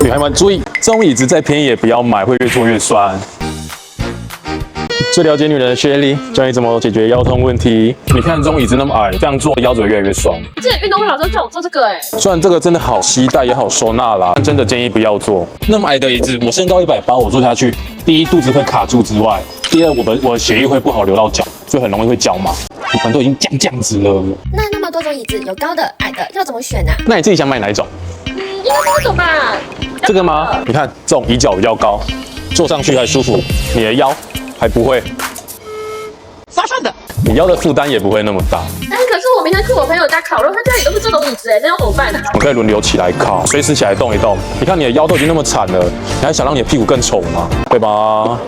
女孩们注意，这种椅子再便宜也不要买，会越坐越酸。最了解女人的薛莉，教你怎么解决腰痛问题。你看这种椅子那么矮，这样坐腰只会越来越酸。之前运动会老师叫我做这个，虽然这个真的好携带也好收纳啦，但真的建议不要坐那么矮的椅子。我身高180，我坐下去，第一肚子会卡住之外，第二我的血液会不好流到脚，就很容易会脚麻。我们都已经这样子了。那么多种椅子，有高的、矮的，要怎么选啊？那你自己想买哪一种？应该是这种吧？这个吗？你看这种椅脚比较高，坐上去还舒服，你的腰还不会刷刷的。你腰的负担也不会那么大。可是我明天去我朋友家烤肉，他家里都是这种椅子，那要怎么办呢？我们可以轮流起来烤，随时起来动一动。你看你的腰都已经那么惨了，你还想让你的屁股更丑吗？对吧？